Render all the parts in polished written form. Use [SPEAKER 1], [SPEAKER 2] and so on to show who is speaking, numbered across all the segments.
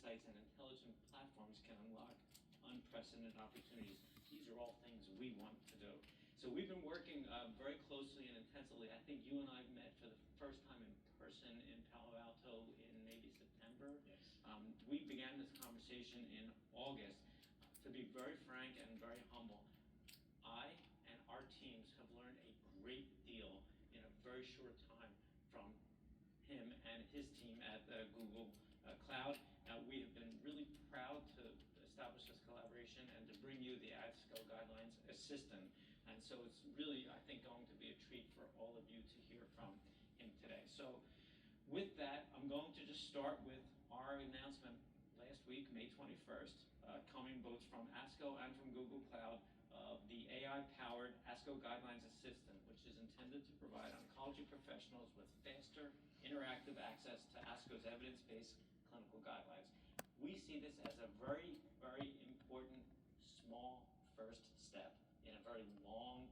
[SPEAKER 1] insights and intelligent platforms can unlock unprecedented opportunities. These are all things we want to do. So we've been working very closely and intensively. I think you and I met for the first time in person in Palo Alto in maybe September.
[SPEAKER 2] Yes.
[SPEAKER 1] We began this conversation in August. To be very frank and very humble, I and our teams have learned a great deal in a very short time from him and his team at Google Cloud. We have been really proud to establish this collaboration and to bring you the ASCO Guidelines Assistant. And so it's really, I think, going to be a treat for all of you to hear from him today. So with that, I'm going to just start with our announcement last week, May 21st, coming both from ASCO and from Google Cloud, of the AI-powered ASCO Guidelines Assistant, which is intended to provide oncology professionals with faster, interactive access to ASCO's evidence-based clinical guidelines. We see this as a very, very important, small first step in a very long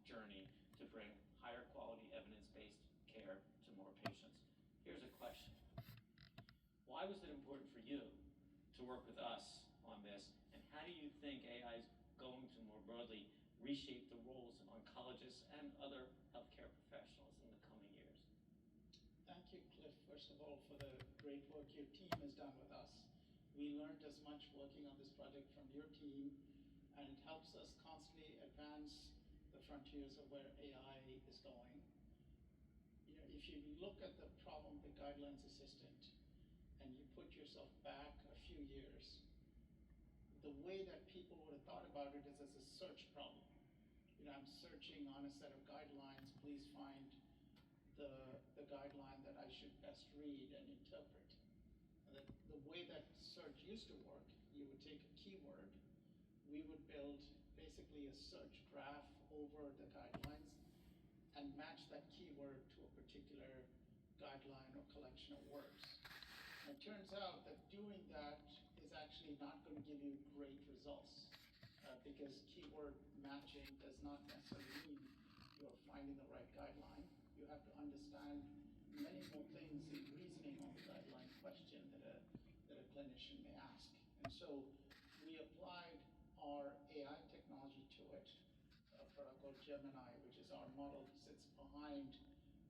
[SPEAKER 1] journey to bring higher quality evidence-based care to more patients. Here's a question. Why was it important for you to work with us on this, and how do you think AI is going to more broadly reshape the roles of oncologists and other healthcare professionals in the coming years?
[SPEAKER 2] Thank you, Cliff, first of all, for the great work your team has done with us. We learned as much working on this project from your team, and it helps us constantly advance the frontiers of where AI is going. If you look at the problem with the Guidelines Assistant, and you put yourself back a few years, the way that people would have thought about it is as a search problem. I'm searching on a set of guidelines, please find the guideline that I should best read and interpret. And the way that search used to work, you would take a keyword, we would build basically a search graph over the guidelines and match that keyword to a particular guideline or collection of words. And it turns out that doing that is actually not going to give you great results because keyword matching does not necessarily mean you're finding the right guideline. You have to understand many more things in reasoning on the guideline question that a clinician may ask. And so we applied our AI technology to it, a product called Gemini, which is our model that sits behind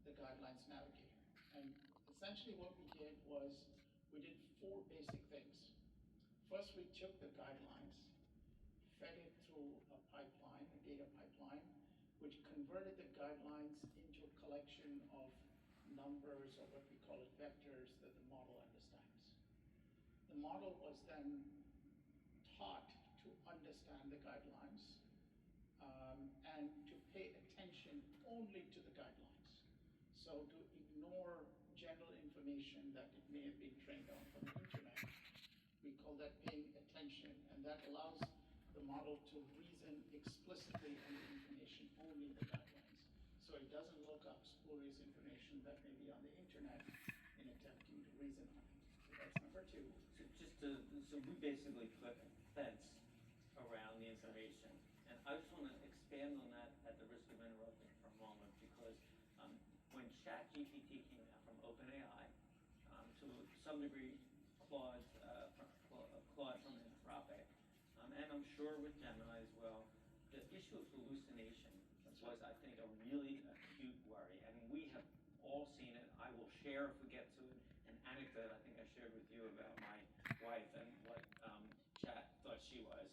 [SPEAKER 2] the Guidelines Navigator. And essentially what we did was we did 4 basic things. First, we took the guidelines, fed it through a pipeline, a data pipeline, which converted the guidelines into a collection of numbers, or what we call it vectors, that the model understands. The model was then taught to understand the guidelines and to pay attention only to the guidelines. So to ignore general information that it may have been trained on from the internet, we call that paying attention, and that allows the model to reason explicitly on the information only in the guidelines. So it doesn't look up spurious information that may be on the internet in attempting to reason on it. So that's number 2.
[SPEAKER 1] So we basically put a fence around the information. And I just want to expand on that at the risk of interrupting for a moment, because when ChatGPT came out from OpenAI, to some degree Claude from Anthropic, and I'm sure with Gemini as well, the issue of hallucination was, I think, a really acute worry. And we have all seen it. I will share, if we get to it, an anecdote I think I shared with you about my wife and what Chat thought she was.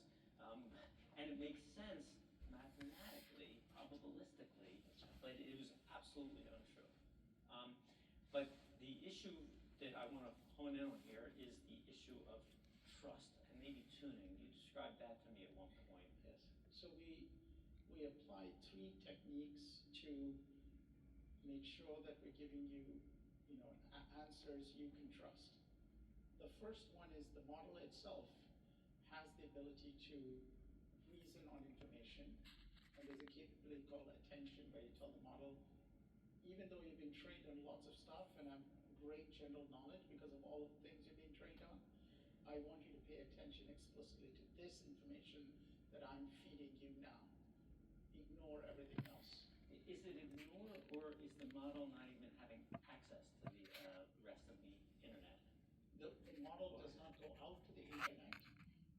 [SPEAKER 1] And it makes sense mathematically, probabilistically, but it was absolutely untrue. But the issue that I want to hone in on here is the issue of trust and maybe tuning. You described that to me at one point.
[SPEAKER 2] Yes. So we applied 3 techniques to make sure that we're giving you, answers you can trust. The first one is the model itself has the ability to reason on information, and there's a capability called attention, where you tell the model, even though you've been trained on lots of stuff and have great general knowledge because of all of the things you've been trained on, I want you to pay attention explicitly to this information that I'm feeding you now. Ignore everything else.
[SPEAKER 1] Is it ignore, or is the model not even having access to the rest of the internet?
[SPEAKER 2] The model does not out to the internet